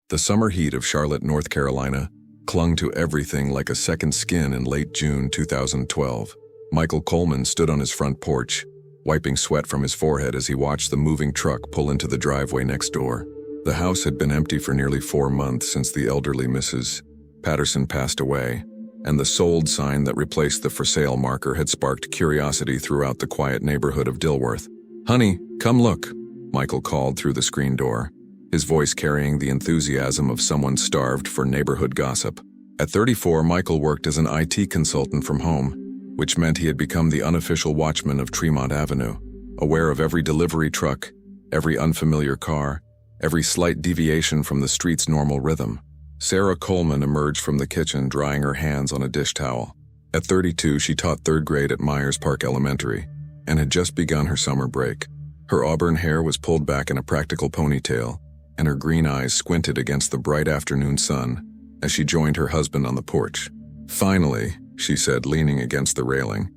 The summer heat of Charlotte, North Carolina, clung to everything like a second skin in late June 2012. Michael Coleman stood on his front porch, wiping sweat from his forehead as he watched the moving truck pull into the driveway next door. The house had been empty for nearly 4 months since the elderly Mrs. Patterson passed away, and the sold sign that replaced the for sale marker had sparked curiosity throughout the quiet neighborhood of Dilworth. "Honey, come look," Michael called through the screen door, his voice carrying the enthusiasm of someone starved for neighborhood gossip. At 34, Michael worked as an IT consultant from home, which meant he had become the unofficial watchman of Tremont Avenue, aware of every delivery truck, every unfamiliar car, every slight deviation from the street's normal rhythm. Sarah Coleman emerged from the kitchen drying her hands on a dish towel. At 32, she taught 3rd grade at Myers Park Elementary and had just begun her summer break. Her auburn hair was pulled back in a practical ponytail, and her green eyes squinted against the bright afternoon sun as she joined her husband on the porch. "Finally," she said, leaning against the railing.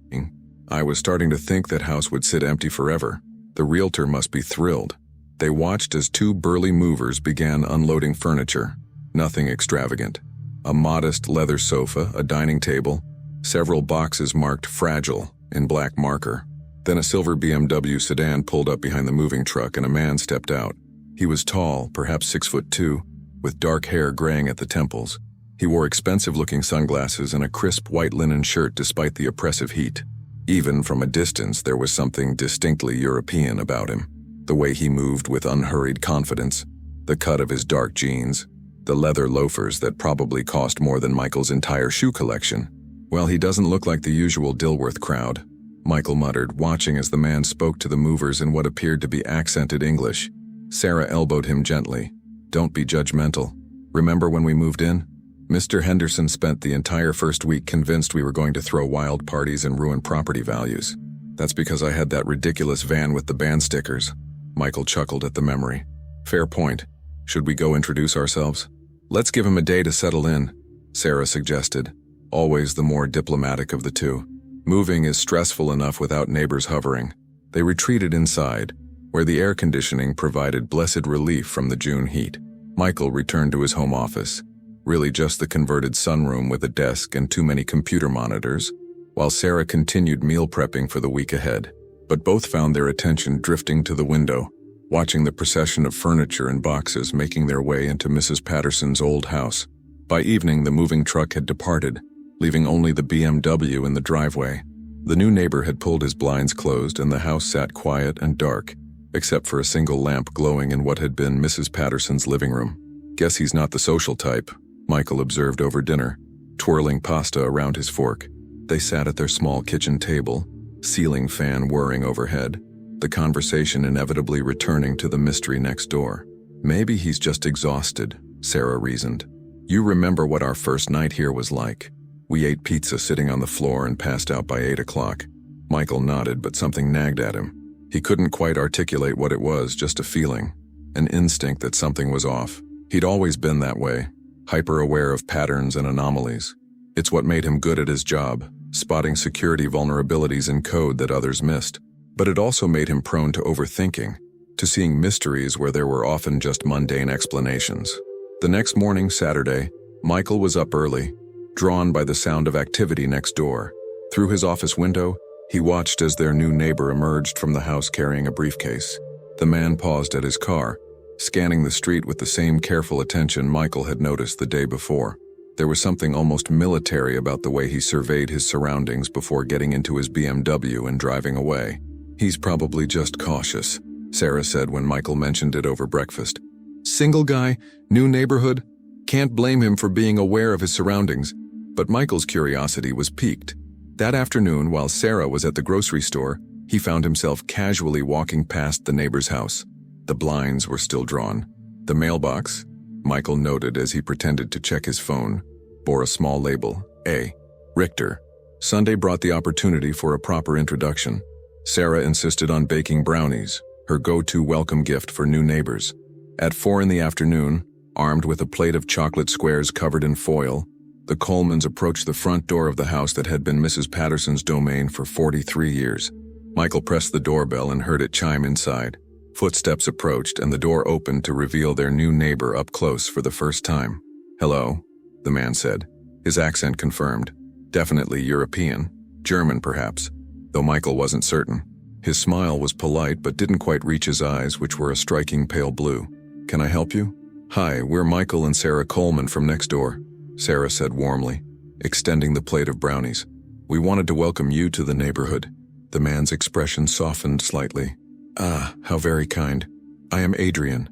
"I was starting to think that house would sit empty forever. The realtor must be thrilled." They watched as 2 burly movers began unloading furniture. Nothing extravagant. A modest leather sofa, a dining table, several boxes marked "fragile" in black marker. Then a silver BMW sedan pulled up behind the moving truck and a man stepped out. He was tall, perhaps 6'2", with dark hair graying at the temples. He wore expensive-looking sunglasses and a crisp white linen shirt despite the oppressive heat. Even from a distance, there was something distinctly European about him. The way he moved with unhurried confidence, the cut of his dark jeans, the leather loafers that probably cost more than Michael's entire shoe collection. "Well, he doesn't look like the usual Dilworth crowd," Michael muttered, watching as the man spoke to the movers in what appeared to be accented English. Sarah elbowed him gently. "Don't be judgmental. Remember when we moved in? Mr. Henderson spent the entire first week convinced we were going to throw wild parties and ruin property values. That's because I had that ridiculous van with the band stickers." Michael chuckled at the memory. "Fair point. Should we go introduce ourselves?" "Let's give him a day to settle in," Sarah suggested, always the more diplomatic of the two. Moving is stressful enough without neighbors hovering. They retreated inside, where the air conditioning provided blessed relief from the June heat. Michael returned to his home office, really just the converted sunroom with a desk and too many computer monitors, while Sarah continued meal prepping for the week ahead. But both found their attention drifting to the window, watching the procession of furniture and boxes making their way into Mrs. Patterson's old house. By evening, the moving truck had departed, leaving only the BMW in the driveway. The new neighbor had pulled his blinds closed and the house sat quiet and dark, except for a single lamp glowing in what had been Mrs. Patterson's living room. "Guess he's not the social type," Michael observed over dinner, twirling pasta around his fork. They sat at their small kitchen table, ceiling fan whirring overhead, the conversation inevitably returning to the mystery next door. "Maybe he's just exhausted," Sarah reasoned. "You remember what our first night here was like. We ate pizza sitting on the floor and passed out by 8 o'clock. Michael nodded, but something nagged at him. He couldn't quite articulate what it was, just a feeling, an instinct that something was off. He'd always been that way, hyper-aware of patterns and anomalies. It's what made him good at his job, spotting security vulnerabilities in code that others missed. But it also made him prone to overthinking, to seeing mysteries where there were often just mundane explanations. The next morning, Saturday, Michael was up early, drawn by the sound of activity next door. Through his office window, he watched as their new neighbor emerged from the house carrying a briefcase. The man paused at his car, scanning the street with the same careful attention Michael had noticed the day before. There was something almost military about the way he surveyed his surroundings before getting into his BMW and driving away. "He's probably just cautious," Sarah said when Michael mentioned it over breakfast. "Single guy, new neighborhood. Can't blame him for being aware of his surroundings." But Michael's curiosity was piqued. That afternoon, while Sarah was at the grocery store, he found himself casually walking past the neighbor's house. The blinds were still drawn. The mailbox, Michael noted as he pretended to check his phone, bore a small label, A. Richter. Sunday brought the opportunity for a proper introduction. Sarah insisted on baking brownies, her go-to welcome gift for new neighbors. At 4 in the afternoon, armed with a plate of chocolate squares covered in foil, the Colemans approached the front door of the house that had been Mrs. Patterson's domain for 43 years. Michael pressed the doorbell and heard it chime inside. Footsteps approached and the door opened to reveal their new neighbor up close for the first time. "Hello," the man said. His accent confirmed. Definitely European. German, perhaps, though Michael wasn't certain. His smile was polite but didn't quite reach his eyes, which were a striking pale blue. "Can I help you?" "Hi, we're Michael and Sarah Coleman from next door," Sarah said warmly, extending the plate of brownies. "We wanted to welcome you to the neighborhood." The man's expression softened slightly. "Ah, how very kind. I am Adrian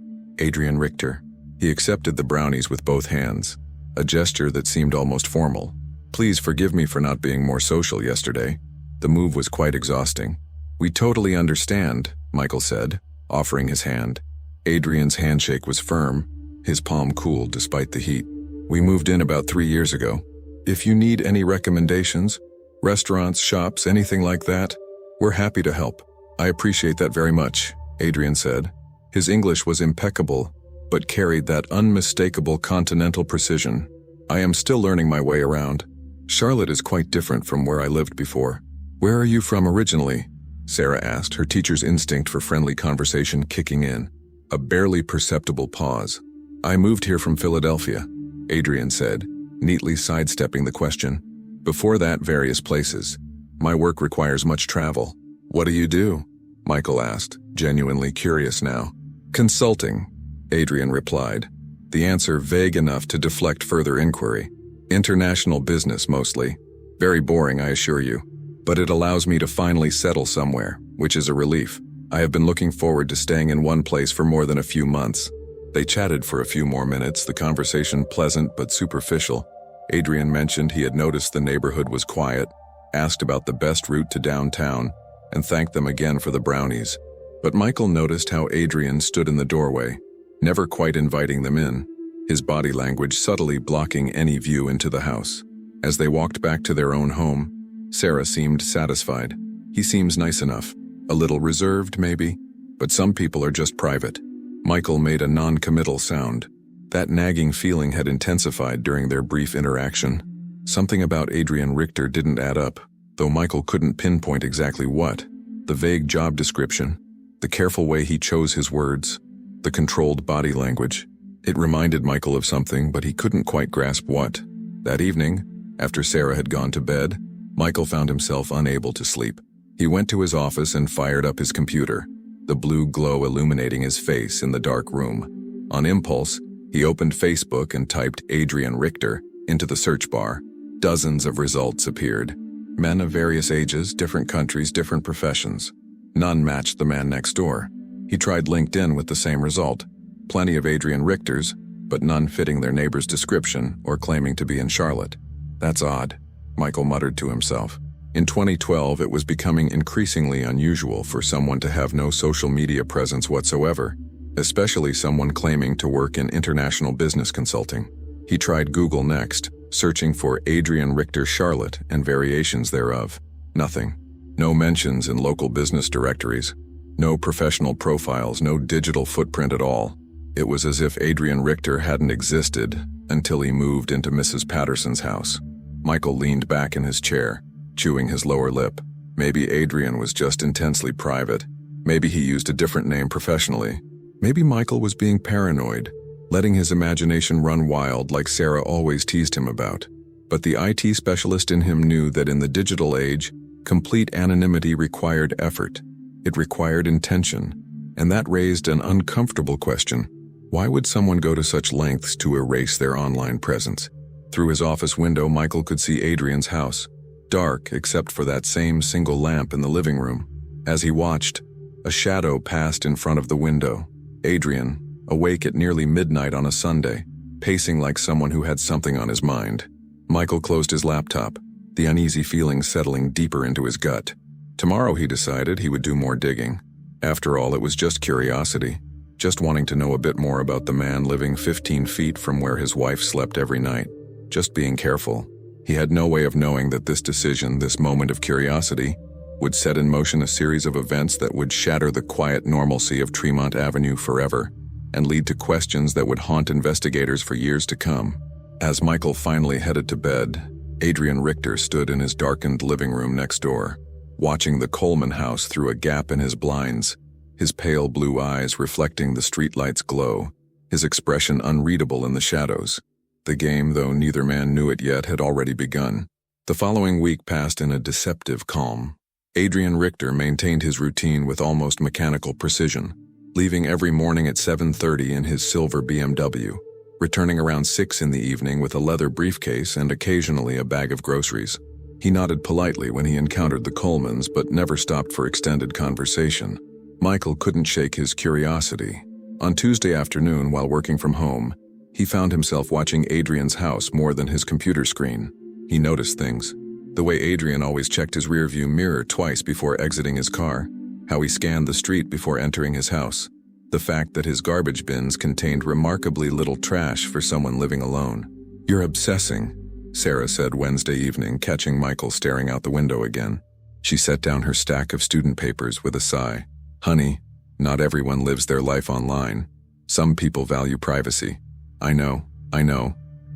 Richter." He accepted the brownies with both hands, a gesture that seemed almost formal. "Please forgive me for not being more social yesterday. The move was quite exhausting." "We totally understand," Michael said, offering his hand. Adrian's handshake was firm, his palm cooled despite the heat. "We moved in about 3 years ago. If you need any recommendations, restaurants, shops, anything like that, we're happy to help." "I appreciate that very much," Adrian said. His English was impeccable, but carried that unmistakable continental precision. "I am still learning my way around. Charlotte is quite different from where I lived before." "Where are you from originally?" Sarah asked, her teacher's instinct for friendly conversation kicking in. A barely perceptible pause. "I moved here from Philadelphia," Adrian said, neatly sidestepping the question. "Before that, various places. My work requires much travel." "What do you do?" Michael asked, genuinely curious now. "Consulting," Adrian replied, the answer vague enough to deflect further inquiry. "International business, mostly. Very boring, I assure you. But it allows me to finally settle somewhere, which is a relief. I have been looking forward to staying in one place for more than a few months." They chatted for a few more minutes, the conversation pleasant but superficial. Adrian mentioned he had noticed the neighborhood was quiet, asked about the best route to downtown, and thanked them again for the brownies. But Michael noticed how Adrian stood in the doorway, never quite inviting them in, his body language subtly blocking any view into the house. As they walked back to their own home, Sarah seemed satisfied. "He seems nice enough. A little reserved, maybe, but some people are just private." Michael made a non-committal sound. That nagging feeling had intensified during their brief interaction. Something about Adrian Richter didn't add up, though Michael couldn't pinpoint exactly what. The vague job description, the careful way he chose his words, the controlled body language. It reminded Michael of something, but he couldn't quite grasp what. That evening, after Sarah had gone to bed, Michael found himself unable to sleep. He went to his office and fired up his computer, the blue glow illuminating his face in the dark room. On impulse, he opened Facebook and typed Adrian Richter into the search bar. Dozens of results appeared. Men of various ages, different countries, different professions. None matched the man next door. He tried LinkedIn with the same result. Plenty of Adrian Richters, but none fitting their neighbor's description or claiming to be in Charlotte. "That's odd," Michael muttered to himself. In 2012, it was becoming increasingly unusual for someone to have no social media presence whatsoever, especially someone claiming to work in international business consulting. He tried Google next, searching for Adrian Richter Charlotte and variations thereof. Nothing. No mentions in local business directories. No professional profiles, no digital footprint at all. It was as if Adrian Richter hadn't existed until he moved into Mrs. Patterson's house. Michael leaned back in his chair, chewing his lower lip. Maybe Adrian was just intensely private. Maybe he used a different name professionally. Maybe Michael was being paranoid, letting his imagination run wild like Sarah always teased him about. But the IT specialist in him knew that in the digital age, complete anonymity required effort. It required intention, and that raised an uncomfortable question. Why would someone go to such lengths to erase their online presence? Through his office window, Michael could see Adrian's house, dark except for that same single lamp in the living room. As he watched, a shadow passed in front of the window. Adrian, awake at nearly midnight on a Sunday, pacing like someone who had something on his mind. Michael closed his laptop, the uneasy feeling settling deeper into his gut. Tomorrow, he decided, he would do more digging. After all, it was just curiosity, just wanting to know a bit more about the man living 15 feet from where his wife slept every night. Just being careful. He had no way of knowing that this decision, this moment of curiosity, would set in motion a series of events that would shatter the quiet normalcy of Tremont Avenue forever and lead to questions that would haunt investigators for years to come. As Michael finally headed to bed, Adrian Richter stood in his darkened living room next door, watching the Coleman house through a gap in his blinds. his pale blue eyes reflecting the streetlight's glow, his expression unreadable in the shadows. The game, though neither man knew it yet, had already begun. The following week passed in a deceptive calm. Adrian Richter maintained his routine with almost mechanical precision, leaving every morning at 7:30 in his silver BMW, returning around 6 in the evening with a leather briefcase and occasionally a bag of groceries. He nodded politely when he encountered the Colemans, but never stopped for extended conversation. Michael couldn't shake his curiosity. On Tuesday afternoon, while working from home, he found himself watching Adrian's house more than his computer screen. He noticed things. The way Adrian always checked his rearview mirror twice before exiting his car, how he scanned the street before entering his house, the fact that his garbage bins contained remarkably little trash for someone living alone. "You're obsessing," Sarah said Wednesday evening, catching Michael staring out the window again. She set down her stack of student papers with a sigh. "Honey, not everyone lives their life online. Some people value privacy." I know,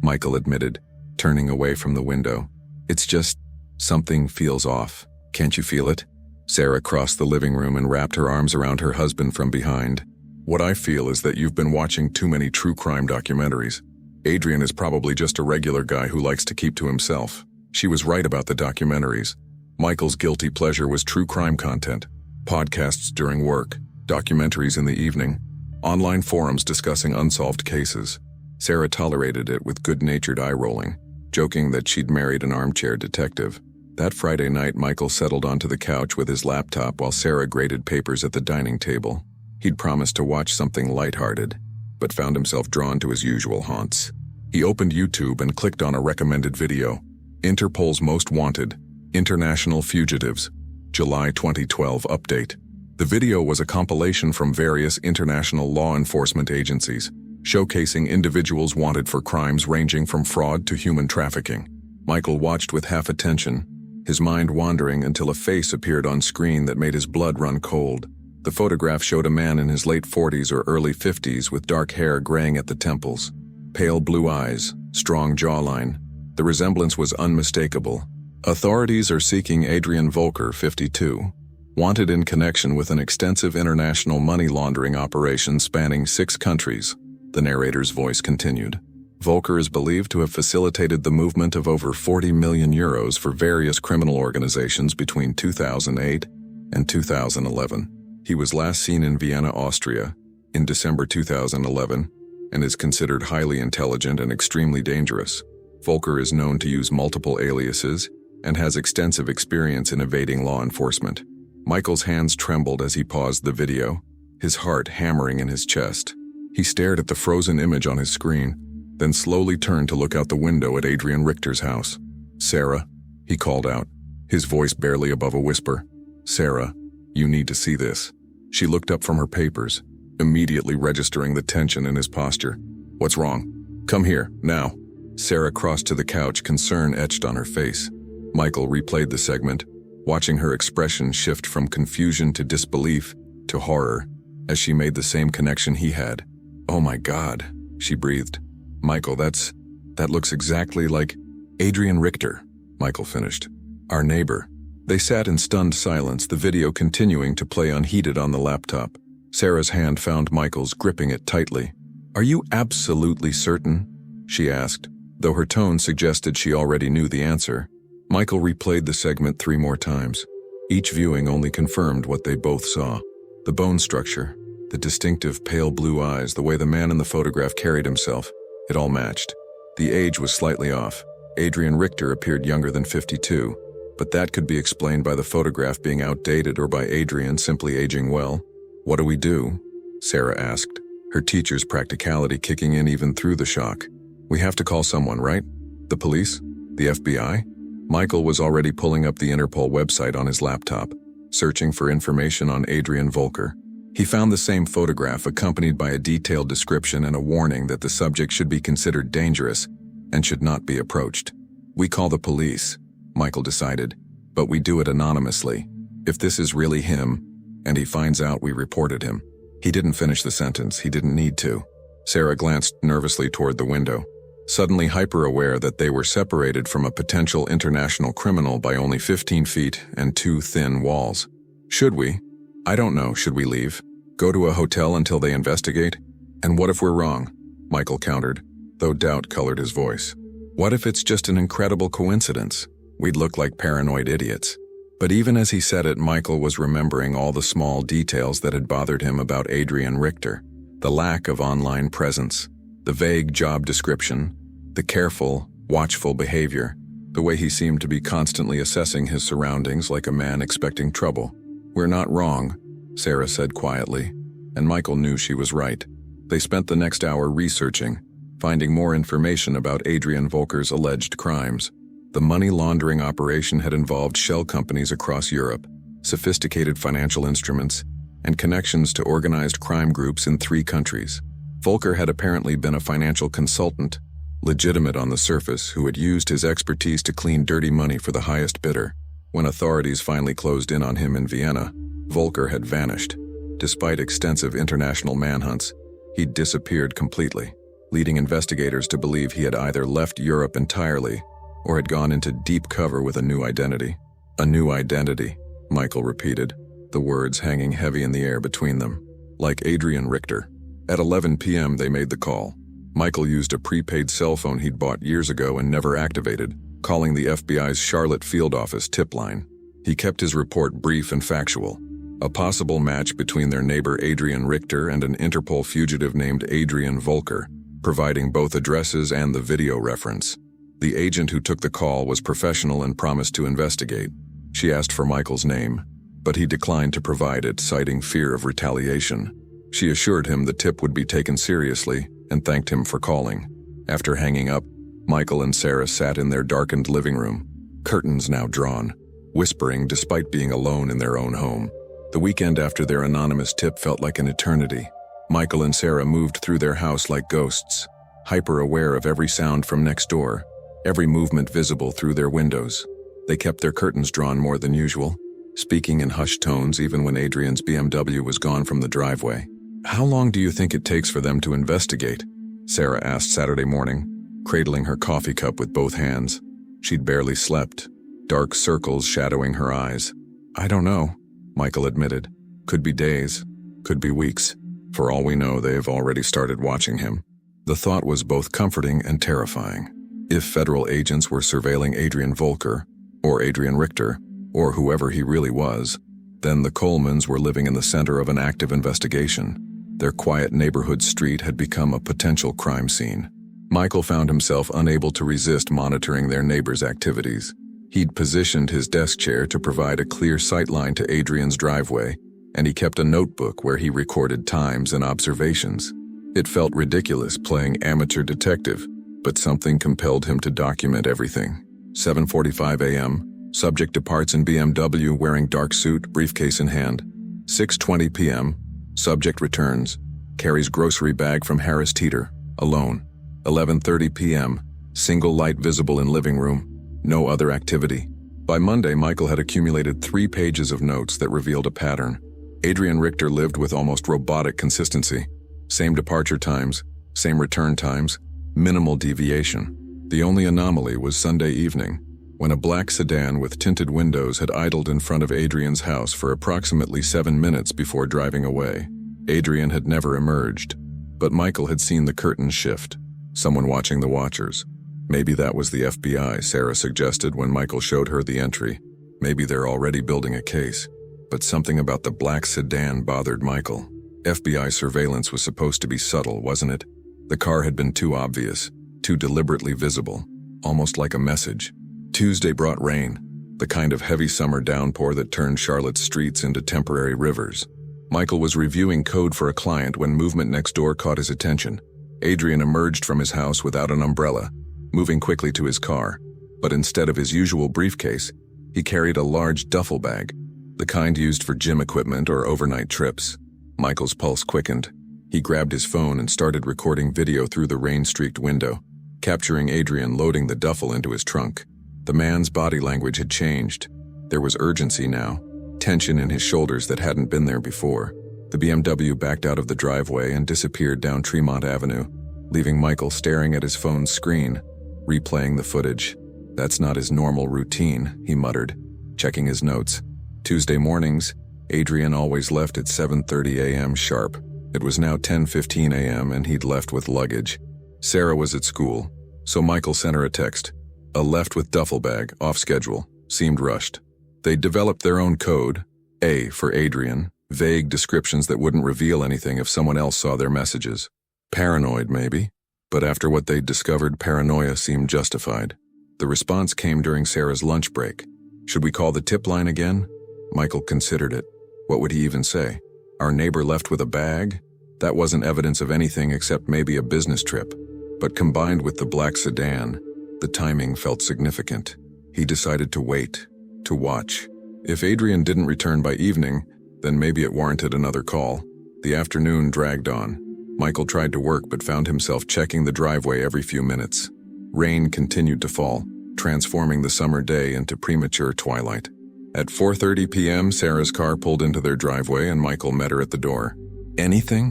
Michael admitted, turning away from the window. "It's just, something feels off. Can't you feel it?" Sarah crossed the living room and wrapped her arms around her husband from behind. "What I feel is that you've been watching too many true crime documentaries. Adrian is probably just a regular guy who likes to keep to himself." She was right about the documentaries. Michael's guilty pleasure was true crime content, podcasts during work, documentaries in the evening, online forums discussing unsolved cases. Sarah tolerated it with good-natured eye-rolling, joking that she'd married an armchair detective. That Friday night, Michael settled onto the couch with his laptop while Sarah graded papers at the dining table. He'd promised to watch something lighthearted, but found himself drawn to his usual haunts. He opened YouTube and clicked on a recommended video. Interpol's Most Wanted, International Fugitives, July 2012 update. The video was a compilation from various international law enforcement agencies, showcasing individuals wanted for crimes ranging from fraud to human trafficking. Michael watched with half attention, his mind wandering until a face appeared on screen that made his blood run cold. The photograph showed a man in his late 40s or early 50s with dark hair graying at the temples, pale blue eyes, strong jawline. The resemblance was unmistakable. Authorities are seeking Adrian Volker, 52, wanted in connection with an extensive international money laundering operation spanning 6 countries. The narrator's voice continued. Volker is believed to have facilitated the movement of over 40 million euros for various criminal organizations between 2008 and 2011. He was last seen in Vienna, Austria, in December 2011, and is considered highly intelligent and extremely dangerous. Volker is known to use multiple aliases and has extensive experience in evading law enforcement. Michael's hands trembled as he paused the video, his heart hammering in his chest. He stared at the frozen image on his screen, then slowly turned to look out the window at Adrian Richter's house. "Sarah," he called out, his voice barely above a whisper. "Sarah, you need to see this." She looked up from her papers, immediately registering the tension in his posture. "What's wrong? Come here, now." Sarah crossed to the couch, concern etched on her face. Michael replayed the segment, watching her expression shift from confusion to disbelief to horror, as she made the same connection he had. "Oh my God," she breathed. "Michael, that looks exactly like Adrian Richter," Michael finished. "Our neighbor." They sat in stunned silence, the video continuing to play unheeded on the laptop. Sarah's hand found Michael's, gripping it tightly. "Are you absolutely certain?" she asked, though her tone suggested she already knew the answer. Michael replayed the segment 3 more times. Each viewing only confirmed what they both saw. The bone structure, the distinctive pale blue eyes, the way the man in the photograph carried himself, it all matched. The age was slightly off. Adrian Richter appeared younger than 52, but that could be explained by the photograph being outdated or by Adrian simply aging well. "What do we do?" Sarah asked, her teacher's practicality kicking in even through the shock. "We have to call someone, right? The police? The FBI?" Michael was already pulling up the Interpol website on his laptop, searching for information on Adrian Volker. He found the same photograph accompanied by a detailed description and a warning that the subject should be considered dangerous and should not be approached. "We call the police," Michael decided, "but we do it anonymously. If this is really him, and he finds out we reported him." He didn't finish the sentence. He didn't need to. Sarah glanced nervously toward the window, suddenly hyper-aware that they were separated from a potential international criminal by only 15 feet and 2 thin walls. "Should we? I don't know. Should we leave?" Go to a hotel until they investigate? And what if we're wrong? Michael countered, though doubt colored his voice. What if it's just an incredible coincidence? We'd look like paranoid idiots. But even as he said it, Michael was remembering all the small details that had bothered him about Adrian Richter. The lack of online presence, the vague job description, the careful, watchful behavior, the way he seemed to be constantly assessing his surroundings like a man expecting trouble. We're not wrong, Sarah said quietly, and Michael knew she was right. They spent the next hour researching, finding more information about Adrian Volker's alleged crimes. The money laundering operation had involved shell companies across Europe, sophisticated financial instruments, and connections to organized crime groups in 3 countries. Volker had apparently been a financial consultant, legitimate on the surface, who had used his expertise to clean dirty money for the highest bidder. When authorities finally closed in on him in Vienna, Volker had vanished. Despite extensive international manhunts, he'd disappeared completely, leading investigators to believe he had either left Europe entirely or had gone into deep cover with a new identity. A new identity, Michael repeated, the words hanging heavy in the air between them. Like Adrian Richter. At 11 p.m. they made the call. Michael used a prepaid cell phone he'd bought years ago and never activated, calling the FBI's Charlotte field office tip line. He kept his report brief and factual. A possible match between their neighbor Adrian Richter and an Interpol fugitive named Adrian Volker, providing both addresses and the video reference. The agent who took the call was professional and promised to investigate. She asked for Michael's name, but he declined to provide it, citing fear of retaliation. She assured him the tip would be taken seriously and thanked him for calling. After hanging up, Michael and Sarah sat in their darkened living room, curtains now drawn, whispering despite being alone in their own home. The weekend after their anonymous tip felt like an eternity. Michael and Sarah moved through their house like ghosts, hyper-aware of every sound from next door, every movement visible through their windows. They kept their curtains drawn more than usual, speaking in hushed tones even when Adrian's BMW was gone from the driveway. "How long do you think it takes for them to investigate?" Sarah asked Saturday morning, cradling her coffee cup with both hands. She'd barely slept, dark circles shadowing her eyes. "I don't know," Michael admitted. "Could be days, could be weeks. For all we know, they've already started watching him." The thought was both comforting and terrifying. If federal agents were surveilling Adrian Volker, or Adrian Richter, or whoever he really was, then the Colemans were living in the center of an active investigation. Their quiet neighborhood street had become a potential crime scene. Michael found himself unable to resist monitoring their neighbors' activities. He'd positioned his desk chair to provide a clear sightline to Adrian's driveway, and he kept a notebook where he recorded times and observations. It felt ridiculous playing amateur detective, but something compelled him to document everything. 7:45 a.m., subject departs in BMW wearing dark suit, briefcase in hand. 6:20 p.m., subject returns, carries grocery bag from Harris Teeter, alone. 11:30 p.m., single light visible in living room, no other activity. By Monday, Michael had accumulated 3 pages of notes that revealed a pattern. Adrian Richter lived with almost robotic consistency. Same departure times, same return times, minimal deviation. The only anomaly was Sunday evening, when a black sedan with tinted windows had idled in front of Adrian's house for approximately 7 minutes before driving away. Adrian had never emerged, but Michael had seen the curtains shift, someone watching the watchers. Maybe that was the FBI, Sarah suggested when Michael showed her the entry. Maybe they're already building a case. But something about the black sedan bothered Michael. FBI surveillance was supposed to be subtle, wasn't it? The car had been too obvious, too deliberately visible, almost like a message. Tuesday brought rain, the kind of heavy summer downpour that turned Charlotte's streets into temporary rivers. Michael was reviewing code for a client when movement next door caught his attention. Adrian emerged from his house without an umbrella, moving quickly to his car, but instead of his usual briefcase, he carried a large duffel bag, the kind used for gym equipment or overnight trips. Michael's pulse quickened. He grabbed his phone and started recording video through the rain-streaked window, capturing Adrian loading the duffel into his trunk. The man's body language had changed. There was urgency now, tension in his shoulders that hadn't been there before. The BMW backed out of the driveway and disappeared down Tremont Avenue, leaving Michael staring at his phone's screen, replaying the footage. "That's not his normal routine," he muttered, checking his notes. Tuesday mornings, Adrian always left at 7:30 a.m. sharp. It was now 10:15 a.m. and he'd left with luggage. Sarah was at school, so Michael sent her a text. A left with duffel bag, off schedule, seemed rushed. They'd developed their own code, A for Adrian, vague descriptions that wouldn't reveal anything if someone else saw their messages. Paranoid, maybe, but after what they'd discovered, paranoia seemed justified. The response came during Sarah's lunch break. Should we call the tip line again? Michael considered it. What would he even say? Our neighbor left with a bag? That wasn't evidence of anything except maybe a business trip. But combined with the black sedan, the timing felt significant. He decided to wait, to watch. If Adrian didn't return by evening, then maybe it warranted another call. The afternoon dragged on. Michael tried to work but found himself checking the driveway every few minutes. Rain continued to fall, transforming the summer day into premature twilight. At 4:30 p.m., Sarah's car pulled into their driveway and Michael met her at the door. "Anything?"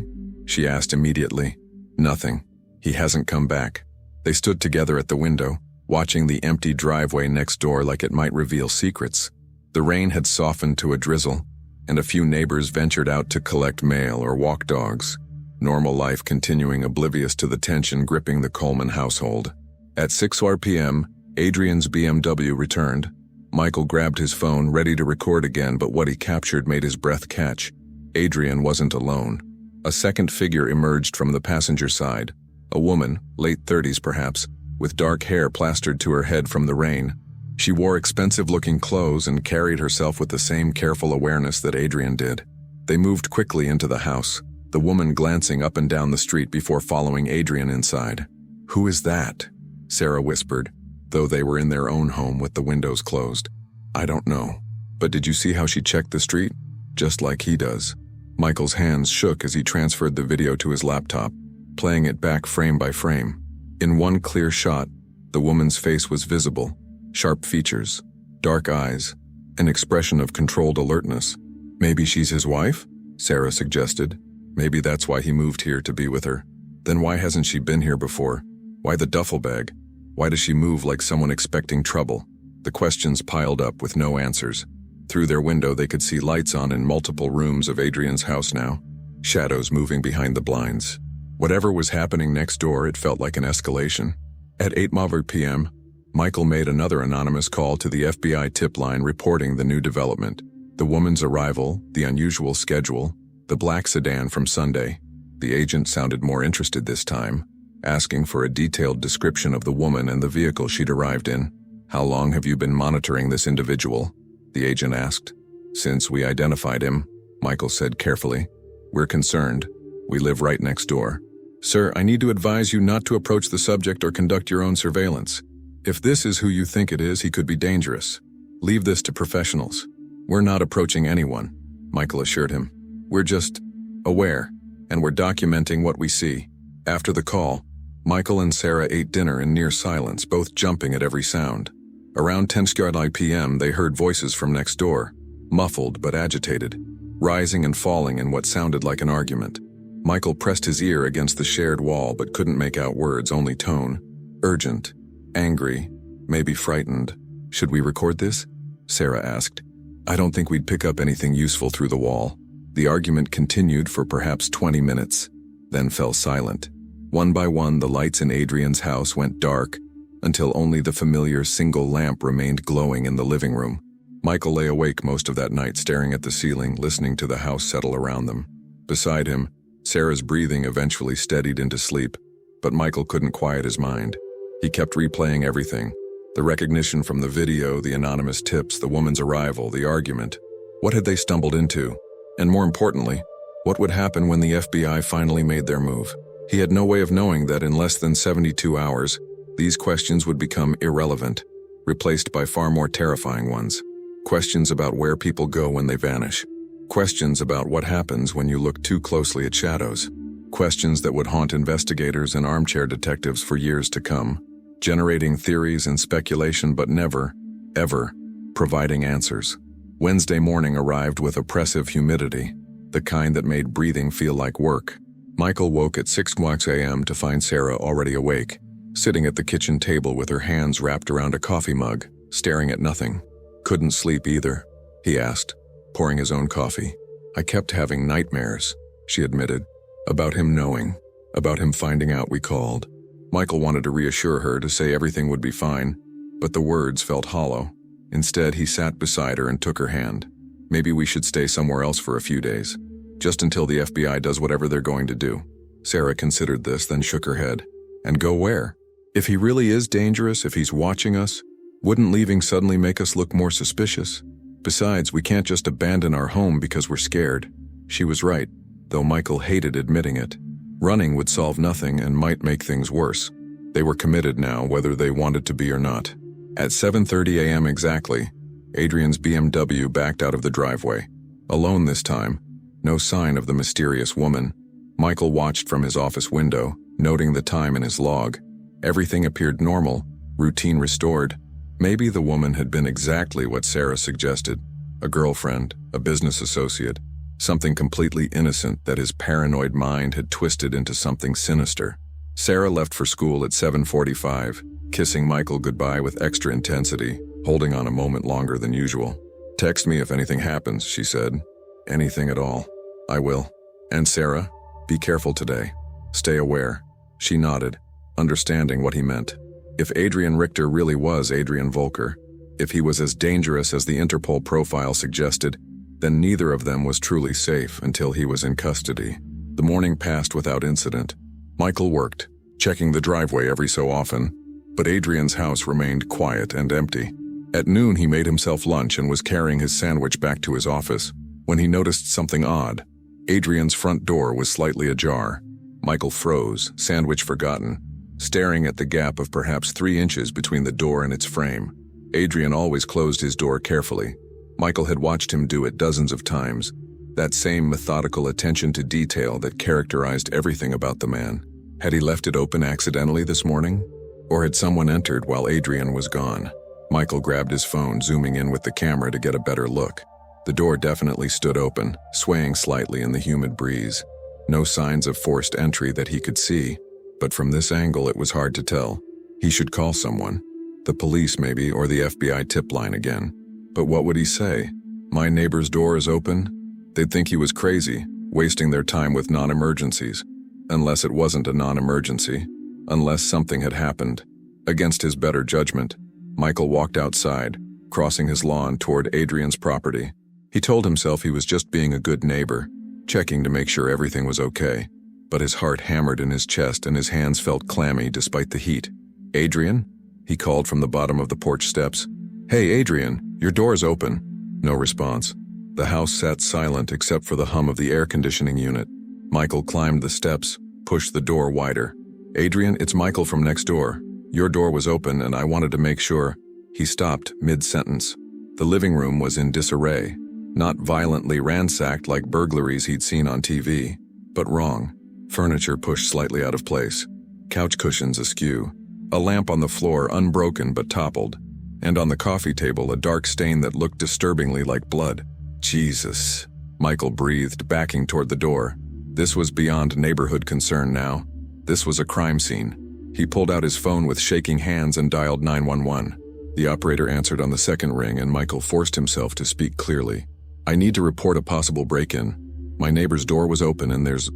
she asked immediately. "Nothing. He hasn't come back." They stood together at the window, watching the empty driveway next door like it might reveal secrets. The rain had softened to a drizzle, and a few neighbors ventured out to collect mail or walk dogs. Normal life continuing oblivious to the tension gripping the Coleman household. At 6:00 p.m., Adrian's BMW returned. Michael grabbed his phone, ready to record again, but what he captured made his breath catch. Adrian wasn't alone. A second figure emerged from the passenger side. A woman, late 30s perhaps, with dark hair plastered to her head from the rain. She wore expensive-looking clothes and carried herself with the same careful awareness that Adrian did. They moved quickly into the house, the woman glancing up and down the street before following Adrian inside. "Who is that?" Sarah whispered, though they were in their own home with the windows closed. "I don't know. But did you see how she checked the street? Just like he does." Michael's hands shook as he transferred the video to his laptop, playing it back frame by frame. In one clear shot, the woman's face was visible. Sharp features, dark eyes, an expression of controlled alertness. "Maybe she's his wife?" Sarah suggested. "Maybe that's why he moved here to be with her. Then why hasn't she been here before? Why the duffel bag? Why does she move like someone expecting trouble?" The questions piled up with no answers. Through their window they could see lights on in multiple rooms of Adrian's house now, shadows moving behind the blinds. Whatever was happening next door, it felt like an escalation. At 8:00 p.m., Michael made another anonymous call to the FBI tip line reporting the new development. The woman's arrival, the unusual schedule, the black sedan from Sunday. The agent sounded more interested this time, asking for a detailed description of the woman and the vehicle she'd arrived in. "How long have you been monitoring this individual?" the agent asked. "Since we identified him," Michael said carefully. "We're concerned. We live right next door. Sir, I need to advise you not to approach the subject or conduct your own surveillance. If this is who you think it is, he could be dangerous. Leave this to professionals." "We're not approaching anyone," Michael assured him. "We're just aware, and we're documenting what we see." After the call, Michael and Sarah ate dinner in near silence, both jumping at every sound. Around 10:00 p.m., they heard voices from next door, muffled but agitated, rising and falling in what sounded like an argument. Michael pressed his ear against the shared wall but couldn't make out words, only tone. Urgent, angry, maybe frightened. "Should we record this?" Sarah asked. "I don't think we'd pick up anything useful through the wall." The argument continued for perhaps 20 minutes, then fell silent. One by one, the lights in Adrian's house went dark, until only the familiar single lamp remained glowing in the living room. Michael lay awake most of that night, staring at the ceiling, listening to the house settle around them. Beside him, Sarah's breathing eventually steadied into sleep, but Michael couldn't quiet his mind. He kept replaying everything. The recognition from the video, the anonymous tips, the woman's arrival, the argument. What had they stumbled into? And more importantly, what would happen when the FBI finally made their move? He had no way of knowing that in less than 72 hours, these questions would become irrelevant, replaced by far more terrifying ones. Questions about where people go when they vanish. Questions about what happens when you look too closely at shadows. Questions that would haunt investigators and armchair detectives for years to come, generating theories and speculation but never, ever, providing answers. Wednesday morning arrived with oppressive humidity, the kind that made breathing feel like work. Michael woke at 6:00 a.m. to find Sarah already awake, sitting at the kitchen table with her hands wrapped around a coffee mug, staring at nothing. "Couldn't sleep either?" he asked. pouring his own coffee. "I kept having nightmares," she admitted, "about him knowing, about him finding out we called." Michael wanted to reassure her, to say everything would be fine, but the words felt hollow. Instead, he sat beside her and took her hand. "Maybe we should stay somewhere else for a few days, just until the FBI does whatever they're going to do." Sarah considered this, then shook her head. "And go where? If he really is dangerous, if he's watching us, wouldn't leaving suddenly make us look more suspicious? Besides, we can't just abandon our home because we're scared." She was right, though Michael hated admitting it. Running would solve nothing and might make things worse. They were committed now, whether they wanted to be or not. At 7:30 a.m. exactly, Adrian's BMW backed out of the driveway. Alone this time, no sign of the mysterious woman. Michael watched from his office window, noting the time in his log. Everything appeared normal, routine restored. Maybe the woman had been exactly what Sarah suggested. A girlfriend, a business associate, something completely innocent that his paranoid mind had twisted into something sinister. Sarah left for school at 7:45, kissing Michael goodbye with extra intensity, holding on a moment longer than usual. "Text me if anything happens," she said. "Anything at all." "I will. And Sarah, be careful today. Stay aware." She nodded, understanding what he meant. If Adrian Richter really was Adrian Volker, if he was as dangerous as the Interpol profile suggested, then neither of them was truly safe until he was in custody. The morning passed without incident. Michael worked, checking the driveway every so often, but Adrian's house remained quiet and empty. At noon, he made himself lunch and was carrying his sandwich back to his office when he noticed something odd. Adrian's front door was slightly ajar. Michael froze, sandwich forgotten, staring at the gap of perhaps 3 inches between the door and its frame. Adrian always closed his door carefully. Michael had watched him do it dozens of times, that same methodical attention to detail that characterized everything about the man. Had he left it open accidentally this morning? Or had someone entered while Adrian was gone? Michael grabbed his phone, zooming in with the camera to get a better look. The door definitely stood open, swaying slightly in the humid breeze. No signs of forced entry that he could see, but from this angle it was hard to tell. He should call someone. The police maybe, or the FBI tip line again. But what would he say? "My neighbor's door is open"? They'd think he was crazy, wasting their time with non-emergencies. Unless it wasn't a non-emergency. Unless something had happened. Against his better judgment, Michael walked outside, crossing his lawn toward Adrian's property. He told himself he was just being a good neighbor, checking to make sure everything was okay. But his heart hammered in his chest and his hands felt clammy despite the heat. "Adrian?" he called from the bottom of the porch steps. "Hey, Adrian, your door's open." No response. The house sat silent except for the hum of the air conditioning unit. Michael climbed the steps, pushed the door wider. "Adrian, it's Michael from next door. Your door was open and I wanted to make sure." He stopped mid-sentence. The living room was in disarray. Not violently ransacked like burglaries he'd seen on TV, but wrong. Furniture pushed slightly out of place. Couch cushions askew. A lamp on the floor unbroken but toppled. And on the coffee table a dark stain that looked disturbingly like blood. "Jesus," Michael breathed, backing toward the door. This was beyond neighborhood concern now. This was a crime scene. He pulled out his phone with shaking hands and dialed 911. The operator answered on the second ring and Michael forced himself to speak clearly. "I need to report a possible break-in. My neighbor's door was open and there's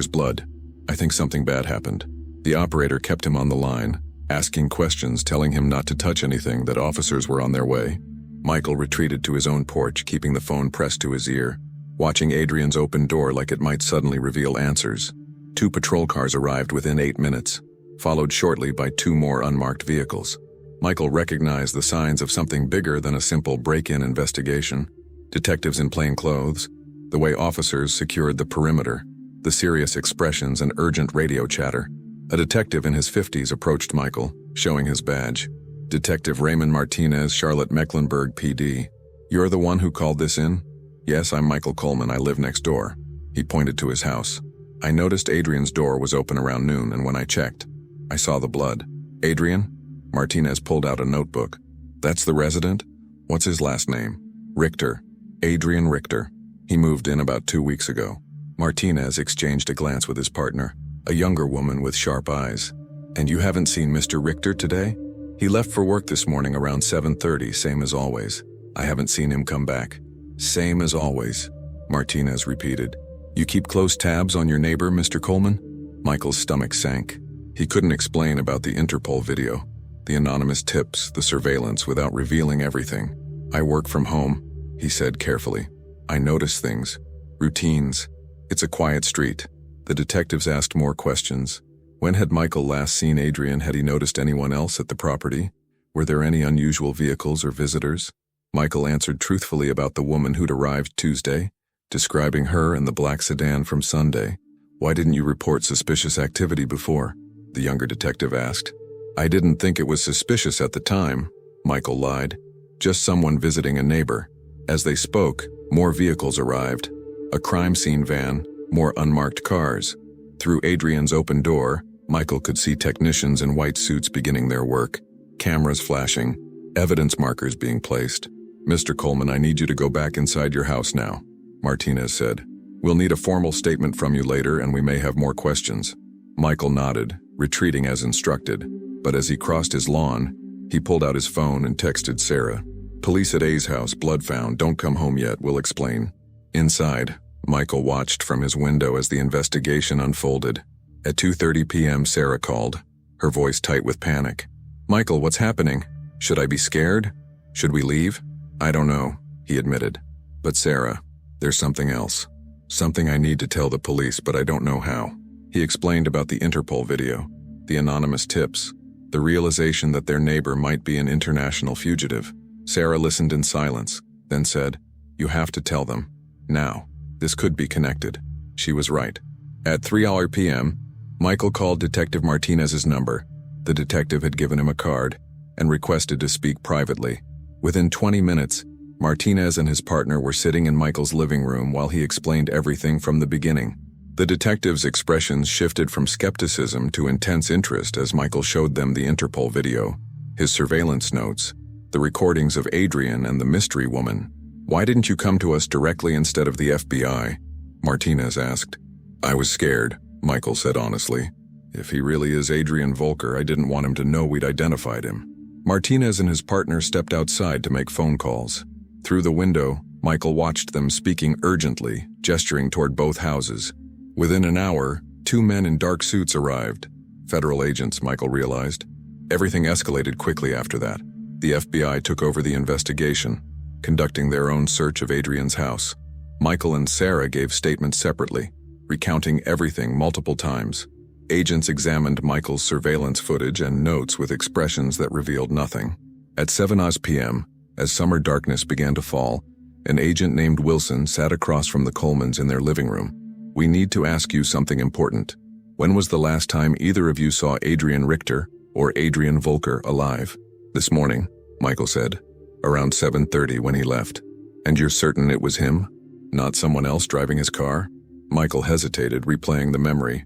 blood. I think something bad happened." The operator kept him on the line, asking questions, telling him not to touch anything, that officers were on their way. Michael retreated to his own porch, keeping the phone pressed to his ear, watching Adrian's open door like it might suddenly reveal answers. 2 patrol cars arrived within 8 minutes, followed shortly by 2 more unmarked vehicles. Michael recognized the signs of something bigger than a simple break-in investigation. Detectives in plain clothes, the way officers secured the perimeter, the serious expressions and urgent radio chatter. A detective in his 50s approached Michael, showing his badge. "Detective Raymond Martinez, Charlotte Mecklenburg PD. You're the one who called this in?" "Yes, I'm Michael Coleman. I live next door." He pointed to his house. "I noticed Adrian's door was open around noon, and when I checked, I saw the blood." "Adrian?" Martinez pulled out a notebook. "That's the resident? What's his last name?" "Richter. Adrian Richter. He moved in about 2 weeks ago." Martinez exchanged a glance with his partner, a younger woman with sharp eyes. "And you haven't seen Mr. Richter today?" "He left for work this morning around 7:30, same as always. I haven't seen him come back." Same as always, Martinez repeated. You keep close tabs on your neighbor, Mr. Coleman? Michael's stomach sank. He couldn't explain about the Interpol video, the anonymous tips, the surveillance without revealing everything. I work from home, he said carefully. I notice things, routines. It's a quiet street. The detectives asked more questions. When had Michael last seen Adrian? Had he noticed anyone else at the property? Were there any unusual vehicles or visitors? Michael answered truthfully about the woman who'd arrived Tuesday, describing her and the black sedan from Sunday. Why didn't you report suspicious activity before? The younger detective asked. I didn't think it was suspicious at the time, Michael lied. Just someone visiting a neighbor. As they spoke, more vehicles arrived. A crime scene van, more unmarked cars. Through Adrian's open door, Michael could see technicians in white suits beginning their work, cameras flashing, evidence markers being placed. Mr. Coleman, I need you to go back inside your house now, Martinez said. We'll need a formal statement from you later and we may have more questions. Michael nodded, retreating as instructed, but as he crossed his lawn, he pulled out his phone and texted Sarah. Police at A's house, blood found, don't come home yet, we'll explain. Inside, Michael watched from his window as the investigation unfolded. At 2:30 p.m., Sarah called, her voice tight with panic. Michael, what's happening? Should I be scared? Should we leave? I don't know, he admitted. But Sarah, there's something else. Something I need to tell the police, but I don't know how. He explained about the Interpol video, the anonymous tips, the realization that their neighbor might be an international fugitive. Sarah listened in silence, then said, You have to tell them. Now. This could be connected. She was right. At 3:00 p.m., Michael called Detective Martinez's number. The detective had given him a card and requested to speak privately. Within 20 minutes, Martinez and his partner were sitting in Michael's living room while he explained everything from the beginning. The detective's expressions shifted from skepticism to intense interest as Michael showed them the Interpol video, his surveillance notes, the recordings of Adrian and the mystery woman. Why didn't you come to us directly instead of the FBI? Martinez asked. I was scared, Michael said honestly. If he really is Adrian Volker, I didn't want him to know we'd identified him. Martinez and his partner stepped outside to make phone calls. Through the window, Michael watched them speaking urgently, gesturing toward both houses. Within an hour, 2 men in dark suits arrived. Federal agents, Michael realized. Everything escalated quickly after that. The FBI took over the investigation, conducting their own search of Adrian's house. Michael and Sarah gave statements separately, recounting everything multiple times. Agents examined Michael's surveillance footage and notes with expressions that revealed nothing. At 7:00 p.m., as summer darkness began to fall, an agent named Wilson sat across from the Colemans in their living room. We need to ask you something important. When was the last time either of you saw Adrian Richter or Adrian Volker alive? This morning, Michael said. Around 7:30 when he left. And you're certain it was him? Not someone else driving his car? Michael hesitated, replaying the memory.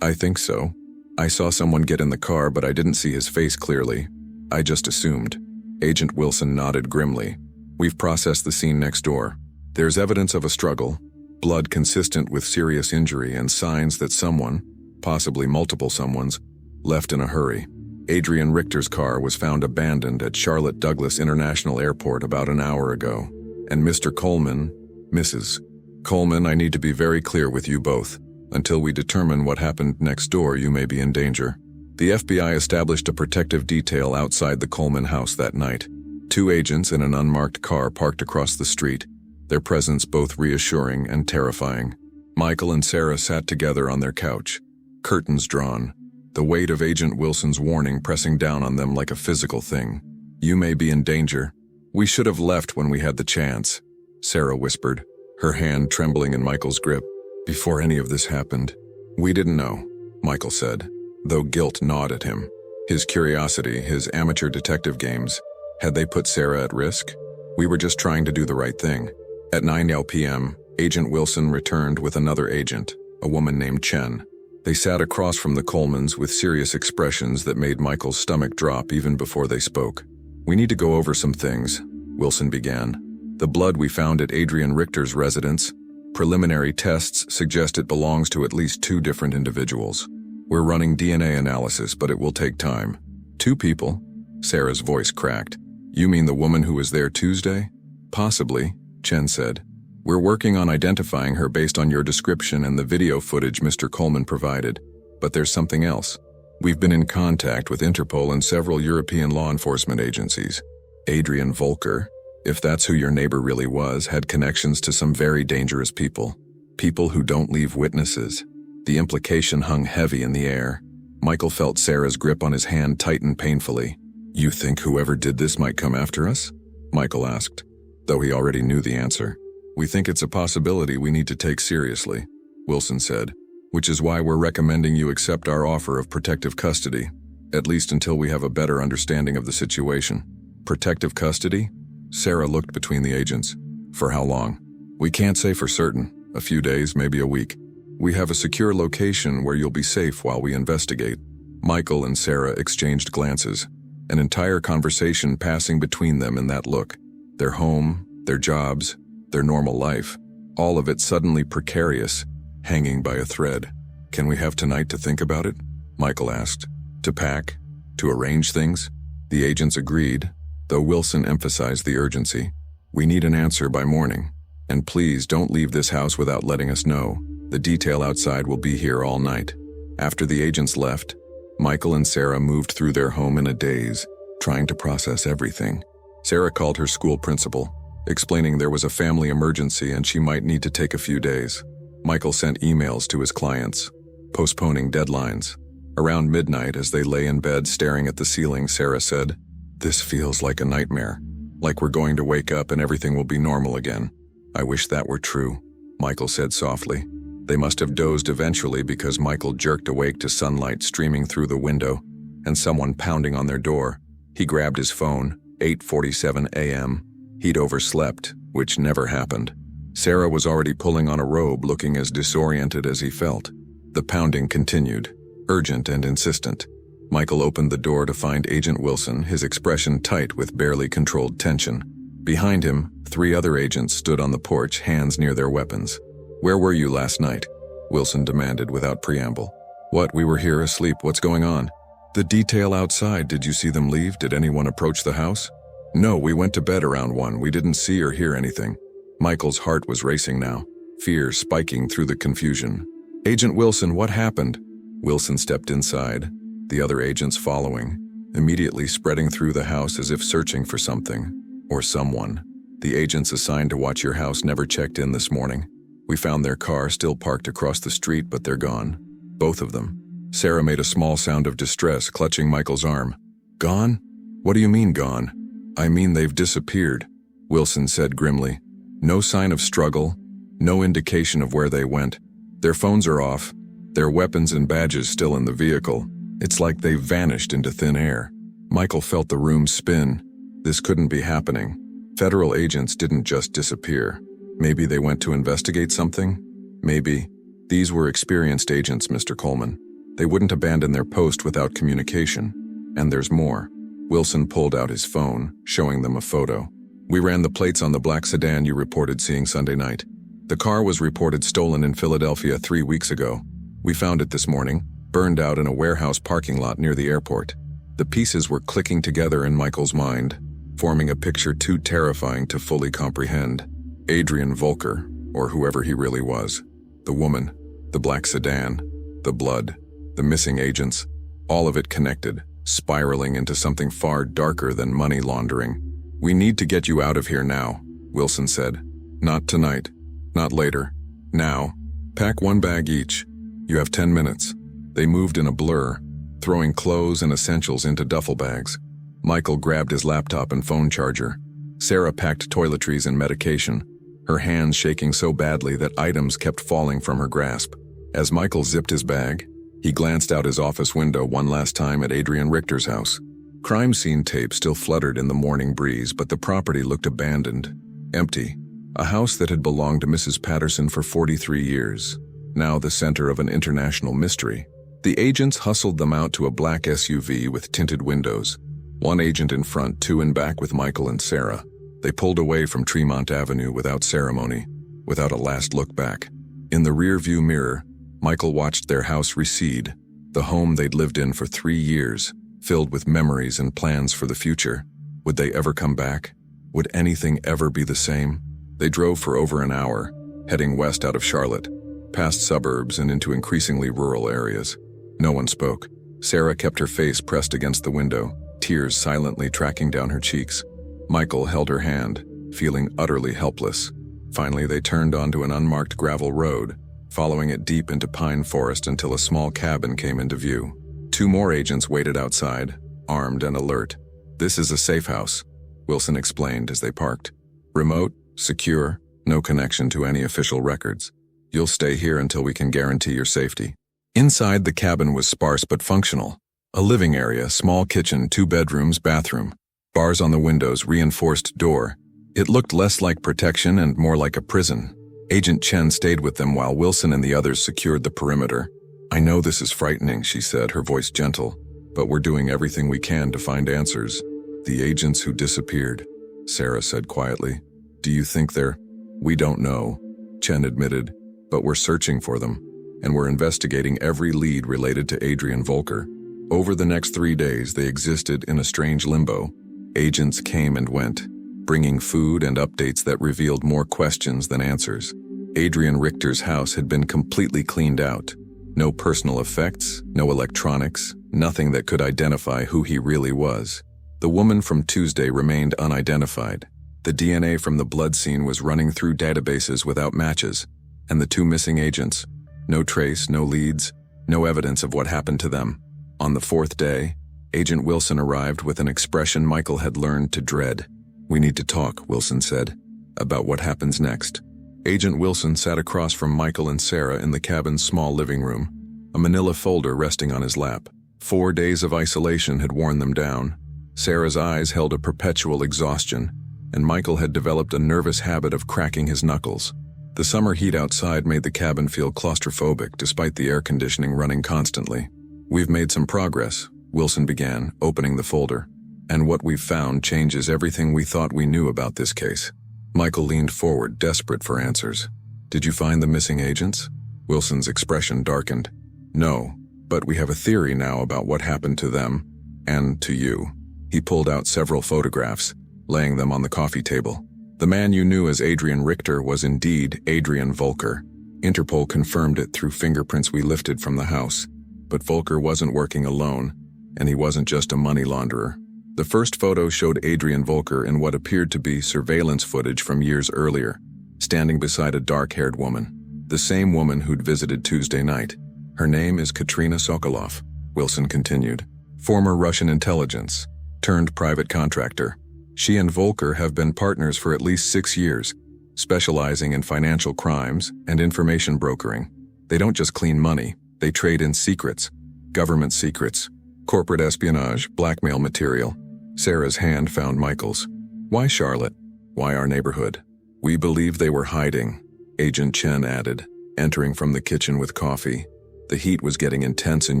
I think so. I saw someone get in the car, but I didn't see his face clearly. I just assumed. Agent Wilson nodded grimly. We've processed the scene next door. There's evidence of a struggle, blood consistent with serious injury and signs that someone, possibly multiple someones, left in a hurry. Adrian Richter's car was found abandoned at Charlotte Douglas International Airport about an hour ago. And Mr. Coleman, Mrs. Coleman, I need to be very clear with you both. Until we determine what happened next door, you may be in danger. The FBI established a protective detail outside the Coleman house that night. 2 agents in an unmarked car parked across the street, their presence both reassuring and terrifying. Michael and Sarah sat together on their couch, curtains drawn, the weight of Agent Wilson's warning pressing down on them like a physical thing. You may be in danger. We should have left when we had the chance, Sarah whispered, her hand trembling in Michael's grip. Before any of this happened. We didn't know, Michael said, though guilt gnawed at him. His curiosity, his amateur detective games, had they put Sarah at risk? We were just trying to do the right thing. At 9 p.m., Agent Wilson returned with another agent, a woman named Chen. They sat across from the Colemans with serious expressions that made Michael's stomach drop even before they spoke. We need to go over some things, Wilson began. The blood we found at Adrian Richter's residence, preliminary tests suggest it belongs to at least 2 different individuals. We're running DNA analysis, but it will take time. 2 people? Sarah's voice cracked. You mean the woman who was there Tuesday? Possibly, Chen said. "We're working on identifying her based on your description and the video footage Mr. Coleman provided. But there's something else. We've been in contact with Interpol and several European law enforcement agencies. Adrian Volker, if that's who your neighbor really was, had connections to some very dangerous people. People who don't leave witnesses." The implication hung heavy in the air. Michael felt Sarah's grip on his hand tighten painfully. "You think whoever did this might come after us?" Michael asked, though he already knew the answer. "We think it's a possibility we need to take seriously," Wilson said, "which is why we're recommending you accept our offer of protective custody, at least until we have a better understanding of the situation." "Protective custody?" Sarah looked between the agents. "For how long?" "We can't say for certain. A few days, maybe a week. We have a secure location where you'll be safe while we investigate." Michael and Sarah exchanged glances, an entire conversation passing between them in that look. Their home, their jobs, their normal life, all of it suddenly precarious, hanging by a thread. "Can we have tonight to think about it?" Michael asked. "To pack? To arrange things?" The agents agreed, though Wilson emphasized the urgency. "We need an answer by morning. And please don't leave this house without letting us know. The detail outside will be here all night." After the agents left, Michael and Sarah moved through their home in a daze, trying to process everything. Sarah called her school principal, explaining there was a family emergency and she might need to take a few days. Michael sent emails to his clients, postponing deadlines. Around midnight, as they lay in bed staring at the ceiling, Sarah said, "This feels like a nightmare, like we're going to wake up and everything will be normal again." "I wish that were true," Michael said softly. They must have dozed eventually because Michael jerked awake to sunlight streaming through the window and someone pounding on their door. He grabbed his phone, 8:47 a.m. He'd overslept, which never happened. Sarah was already pulling on a robe, looking as disoriented as he felt. The pounding continued, urgent and insistent. Michael opened the door to find Agent Wilson, his expression tight with barely controlled tension. Behind him, 3 other agents stood on the porch, hands near their weapons. "Where were you last night?" Wilson demanded without preamble. "What, we were here asleep, what's going on?" "The detail outside, did you see them leave? Did anyone approach the house?" "No, we went to bed around 1, we didn't see or hear anything." Michael's heart was racing now, fear spiking through the confusion. "Agent Wilson, what happened?" Wilson stepped inside, the other agents following, immediately spreading through the house as if searching for something, or someone. "The agents assigned to watch your house never checked in this morning. We found their car still parked across the street, but they're gone. Both of them." Sarah made a small sound of distress, clutching Michael's arm. "Gone? What do you mean gone?" "I mean they've disappeared," Wilson said grimly. "No sign of struggle, no indication of where they went. Their phones are off, their weapons and badges still in the vehicle. It's like they vanished into thin air." Michael felt the room spin. This couldn't be happening. Federal agents didn't just disappear. Maybe they went to investigate something? Maybe. These were experienced agents, Mr. Coleman. They wouldn't abandon their post without communication. And there's more. Wilson pulled out his phone, showing them a photo. "We ran the plates on the black sedan you reported seeing Sunday night. The car was reported stolen in Philadelphia 3 weeks ago. We found it this morning, burned out in a warehouse parking lot near the airport." The pieces were clicking together in Michael's mind, forming a picture too terrifying to fully comprehend. Adrian Volker, or whoever he really was. The woman, the black sedan, the blood, the missing agents, all of it connected, spiraling into something far darker than money laundering. "We need to get you out of here now," Wilson said. "Not tonight. Not later. Now. Pack 1 bag each. You have 10 minutes." They moved in a blur, throwing clothes and essentials into duffel bags. Michael grabbed his laptop and phone charger. Sarah packed toiletries and medication, her hands shaking so badly that items kept falling from her grasp. As Michael zipped his bag, he glanced out his office window one last time at Adrian Richter's house. Crime scene tape still fluttered in the morning breeze, but the property looked abandoned, empty. A house that had belonged to Mrs. Patterson for 43 years, now the center of an international mystery. The agents hustled them out to a black SUV with tinted windows. 1 agent in front, 2 in back with Michael and Sarah. They pulled away from Tremont Avenue without ceremony, without a last look back. In the rear-view mirror, Michael watched their house recede, the home they'd lived in for 3 years, filled with memories and plans for the future. Would they ever come back? Would anything ever be the same? They drove for over an hour, heading west out of Charlotte, past suburbs and into increasingly rural areas. No one spoke. Sarah kept her face pressed against the window, tears silently tracking down her cheeks. Michael held her hand, feeling utterly helpless. Finally, they turned onto an unmarked gravel road, following it deep into pine forest until a small cabin came into view. 2 more agents waited outside, armed and alert. "This is a safe house," Wilson explained as they parked. "Remote, secure, no connection to any official records. You'll stay here until we can guarantee your safety." Inside, the cabin was sparse but functional. A living area, small kitchen, 2 bedrooms, bathroom. Bars on the windows, reinforced door. It looked less like protection and more like a prison. Agent Chen stayed with them while Wilson and the others secured the perimeter. "I know this is frightening," she said, her voice gentle, "but we're doing everything we can to find answers." "The agents who disappeared," Sarah said quietly. "Do you think they're—" "We don't know," Chen admitted, "but we're searching for them, and we're investigating every lead related to Adrian Volker." Over the next 3 days, they existed in a strange limbo. Agents came and went, bringing food and updates that revealed more questions than answers. Adrian Richter's house had been completely cleaned out. No personal effects, no electronics, nothing that could identify who he really was. The woman from Tuesday remained unidentified. The DNA from the blood scene was running through databases without matches. And the 2 missing agents? No trace, no leads, no evidence of what happened to them. On the 4th day, Agent Wilson arrived with an expression Michael had learned to dread. "We need to talk," Wilson said, "about what happens next." Agent Wilson sat across from Michael and Sarah in the cabin's small living room, a manila folder resting on his lap. 4 days of isolation had worn them down. Sarah's eyes held a perpetual exhaustion, and Michael had developed a nervous habit of cracking his knuckles. The summer heat outside made the cabin feel claustrophobic despite the air conditioning running constantly. "We've made some progress," Wilson began, opening the folder. "And what we've found changes everything we thought we knew about this case." Michael leaned forward, desperate for answers. "Did you find the missing agents?" Wilson's expression darkened. "No, but we have a theory now about what happened to them, and to you." He pulled out several photographs, laying them on the coffee table. "The man you knew as Adrian Richter was indeed Adrian Volker. Interpol confirmed it through fingerprints we lifted from the house. But Volker wasn't working alone, and he wasn't just a money launderer. The first photo showed Adrian Volker in what appeared to be surveillance footage from years earlier, standing beside a dark-haired woman, the same woman who'd visited Tuesday night. Her name is Katrina Sokolov," Wilson continued. "Former Russian intelligence, turned private contractor. She and Volker have been partners for at least 6 years, specializing in financial crimes and information brokering. They don't just clean money, they trade in secrets, government secrets, corporate espionage, blackmail material." Sarah's hand found Michael's. "Why Charlotte? Why our neighborhood?" "We believe they were hiding," Agent Chen added, entering from the kitchen with coffee. The heat was getting intense in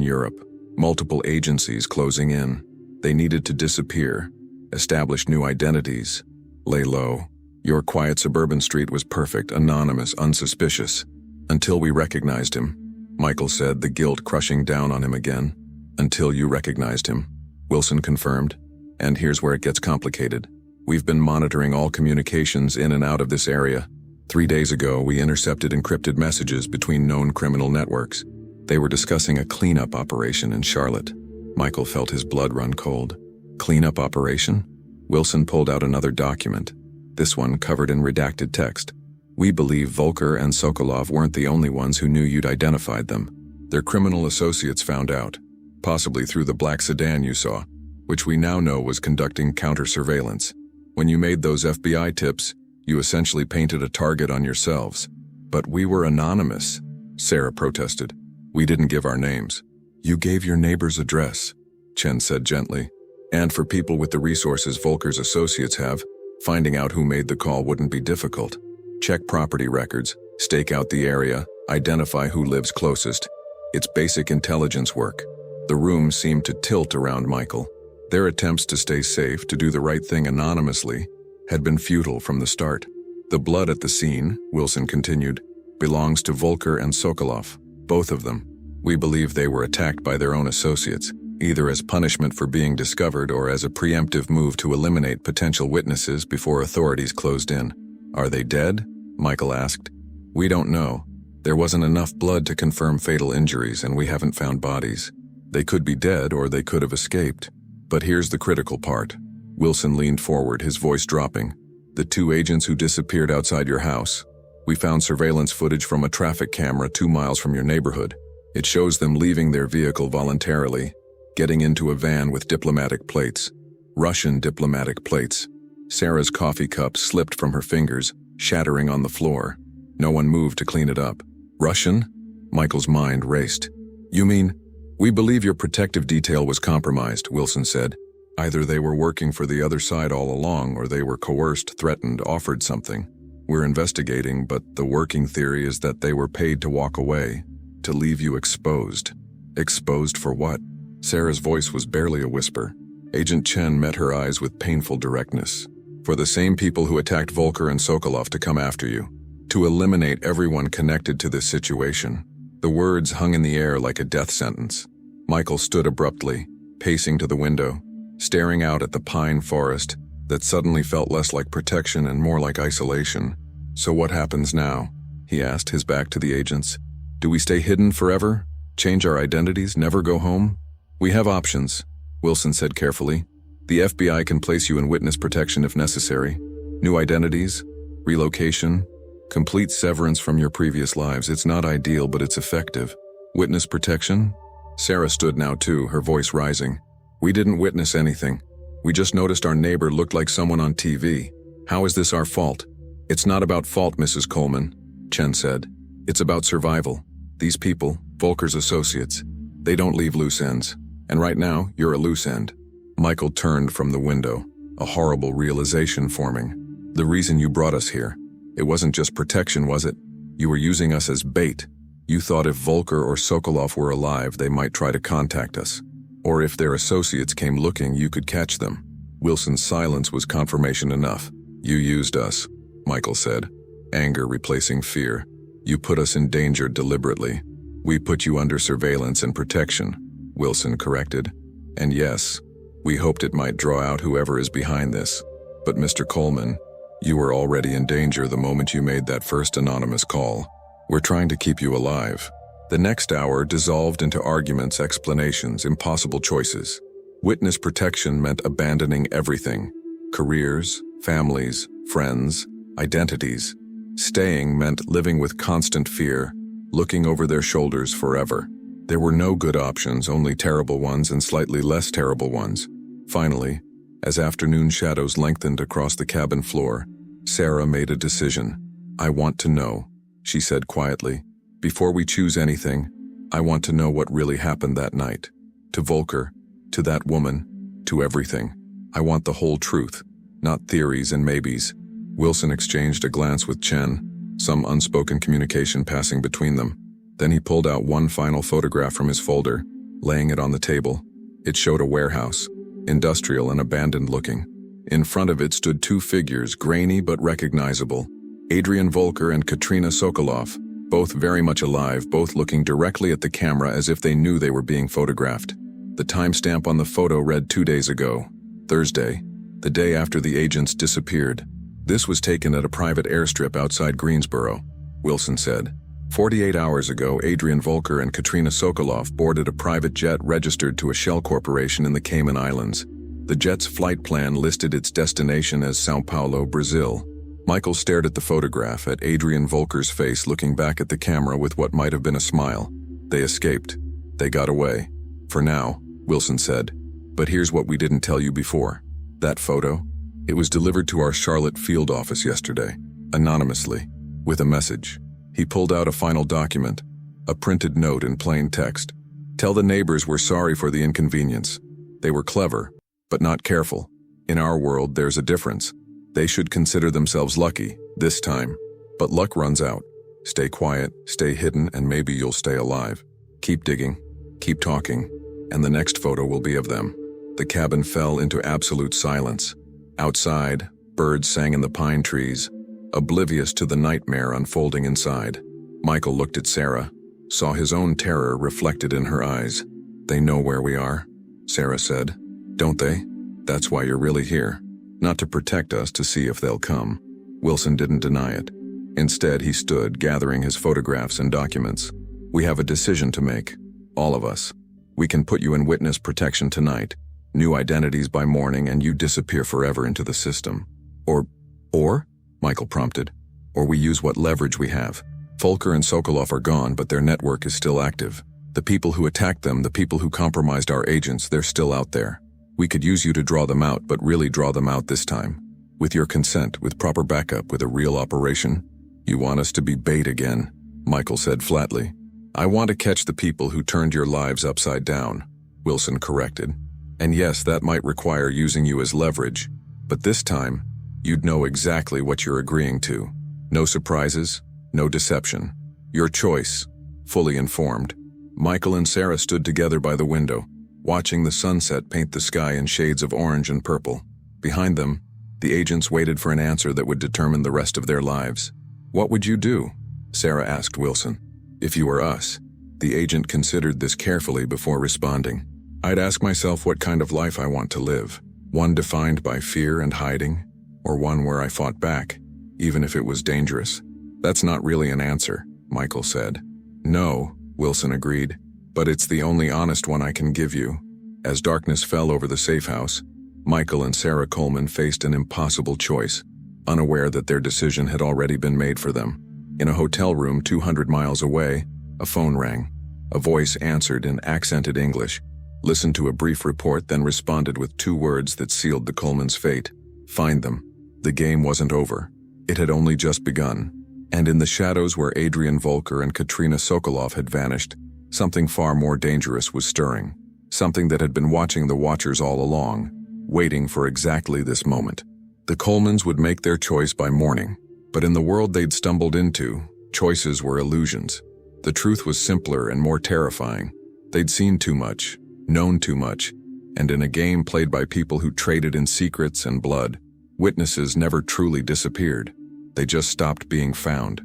Europe, multiple agencies closing in. They needed to disappear, establish new identities, lay low. Your quiet suburban street was perfect, anonymous, unsuspicious. "Until we recognized him," Michael said, the guilt crushing down on him again. "Until you recognized him," Wilson confirmed. "And here's where it gets complicated. We've been monitoring all communications in and out of this area. 3 days ago, we intercepted encrypted messages between known criminal networks. They were discussing a cleanup operation in Charlotte." Michael felt his blood run cold. "Cleanup operation?" Wilson pulled out another document, this one covered in redacted text. "We believe Volker and Sokolov weren't the only ones who knew you'd identified them. Their criminal associates found out, possibly through the black sedan you saw, which we now know was conducting counter-surveillance. When you made those FBI tips, you essentially painted a target on yourselves. But we were anonymous," Sarah protested. "We didn't give our names." "You gave your neighbor's address," Chen said gently. "And for people with the resources Volker's associates have, finding out who made the call wouldn't be difficult. Check property records, stake out the area, identify who lives closest. It's basic intelligence work." The room seemed to tilt around Michael. Their attempts to stay safe, to do the right thing anonymously, had been futile from the start. "The blood at the scene," Wilson continued, "belongs to Volker and Sokolov, both of them. We believe they were attacked by their own associates, either as punishment for being discovered or as a preemptive move to eliminate potential witnesses before authorities closed in." Are they dead? Michael asked. We don't know. There wasn't enough blood to confirm fatal injuries, and we haven't found bodies. They could be dead or they could have escaped. But here's the critical part. Wilson leaned forward, his voice dropping. The 2 agents who disappeared outside your house. We found surveillance footage from a traffic camera 2 miles from your neighborhood. It shows them leaving their vehicle voluntarily, getting into a van with diplomatic plates. Russian diplomatic plates. Sarah's coffee cup slipped from her fingers, shattering on the floor. No one moved to clean it up. Russian? Michael's mind raced. You mean, we believe your protective detail was compromised, Wilson said. Either they were working for the other side all along, or they were coerced, threatened, offered something. We're investigating, but the working theory is that they were paid to walk away, to leave you exposed. Exposed for what? Sarah's voice was barely a whisper. Agent Chen met her eyes with painful directness. For the same people who attacked Volker and Sokolov to come after you. To eliminate everyone connected to this situation. The words hung in the air like a death sentence. Michael stood abruptly, pacing to the window, staring out at the pine forest that suddenly felt less like protection and more like isolation. So what happens now? He asked, his back to the agents. Do we stay hidden forever? Change our identities? Never go home? We have options, Wilson said carefully. The FBI can place you in witness protection if necessary. New identities, relocation, complete severance from your previous lives. It's not ideal, but it's effective. Witness protection? Sarah stood now too, her voice rising. We didn't witness anything. We just noticed our neighbor looked like someone on TV. How is this our fault? It's not about fault, Mrs. Coleman, Chen said. It's about survival. These people, Volker's associates, they don't leave loose ends. And right now, you're a loose end. Michael turned from the window, a horrible realization forming. The reason you brought us here. It wasn't just protection, was it? You were using us as bait. You thought if Volker or Sokolov were alive, they might try to contact us. Or if their associates came looking, you could catch them. Wilson's silence was confirmation enough. You used us, Michael said, anger replacing fear. You put us in danger deliberately. We put you under surveillance and protection, Wilson corrected. And yes, we hoped it might draw out whoever is behind this. But Mr. Coleman, you were already in danger the moment you made that first anonymous call. We're trying to keep you alive. The next hour dissolved into arguments, explanations, impossible choices. Witness protection meant abandoning everything. Careers, families, friends, identities. Staying meant living with constant fear, looking over their shoulders forever. There were no good options, only terrible ones and slightly less terrible ones. Finally, as afternoon shadows lengthened across the cabin floor, Sarah made a decision. I want to know, she said quietly. Before we choose anything, I want to know what really happened that night. To Volker, to that woman, to everything. I want the whole truth, not theories and maybes. Wilson exchanged a glance with Chen, some unspoken communication passing between them. Then he pulled out one final photograph from his folder, laying it on the table. It showed a warehouse, industrial and abandoned looking. In front of it stood 2 figures, grainy but recognizable. Adrian Volker and Katrina Sokolov, both very much alive, both looking directly at the camera as if they knew they were being photographed. The timestamp on the photo read 2 days ago, Thursday, the day after the agents disappeared. This was taken at a private airstrip outside Greensboro, Wilson said. 48 hours ago, Adrian Volker and Katrina Sokolov boarded a private jet registered to a shell corporation in the Cayman Islands. The jet's flight plan listed its destination as São Paulo, Brazil. Michael stared at the photograph, at Adrian Volker's face looking back at the camera with what might have been a smile. They escaped. They got away. For now, Wilson said. But here's what we didn't tell you before. That photo? It was delivered to our Charlotte field office yesterday, anonymously, with a message. He pulled out a final document, a printed note in plain text. Tell the neighbors we're sorry for the inconvenience. They were clever, but not careful. In our world, there's a difference. They should consider themselves lucky, this time. But luck runs out. Stay quiet, stay hidden, and maybe you'll stay alive. Keep digging, keep talking, and the next photo will be of them. The cabin fell into absolute silence. Outside, birds sang in the pine trees, oblivious to the nightmare unfolding inside. Michael looked at Sarah, saw his own terror reflected in her eyes. They know where we are, Sarah said. Don't they? That's why you're really here. Not to protect us, to see if they'll come. Wilson didn't deny it. Instead, he stood, gathering his photographs and documents. "We have a decision to make. All of us. We can put you in witness protection tonight, new identities by morning, and you disappear forever into the system. Or, Michael prompted. Or we use what leverage we have. Volker and Sokolov are gone, but their network is still active. The people who attacked them, the people who compromised our agents, they're still out there. We could use you to draw them out, but really draw them out this time. With your consent, with proper backup, with a real operation." "You want us to be bait again," Michael said flatly. "I want to catch the people who turned your lives upside down," Wilson corrected. "And yes, that might require using you as leverage, but this time, you'd know exactly what you're agreeing to. No surprises, no deception. Your choice, fully informed." Michael and Sarah stood together by the window, watching the sunset paint the sky in shades of orange and purple. Behind them, the agents waited for an answer that would determine the rest of their lives. "What would you do?" Sarah asked Wilson. "If you were us." The agent considered this carefully before responding. "I'd ask myself what kind of life I want to live. One defined by fear and hiding, or one where I fought back, even if it was dangerous." "That's not really an answer," Michael said. "No," Wilson agreed, "but it's the only honest one I can give you." As darkness fell over the safe house, Michael and Sarah Coleman faced an impossible choice, unaware that their decision had already been made for them. In a hotel room 200 miles away, a phone rang. A voice answered in accented English, listened to a brief report, then responded with 2 words that sealed the Coleman's fate: "Find them." The game wasn't over. It had only just begun. And in the shadows where Adrian Volker and Katrina Sokolov had vanished, something far more dangerous was stirring. Something that had been watching the watchers all along, waiting for exactly this moment. The Colemans would make their choice by morning, but in the world they'd stumbled into, choices were illusions. The truth was simpler and more terrifying. They'd seen too much, known too much, and in a game played by people who traded in secrets and blood, witnesses never truly disappeared. They just stopped being found.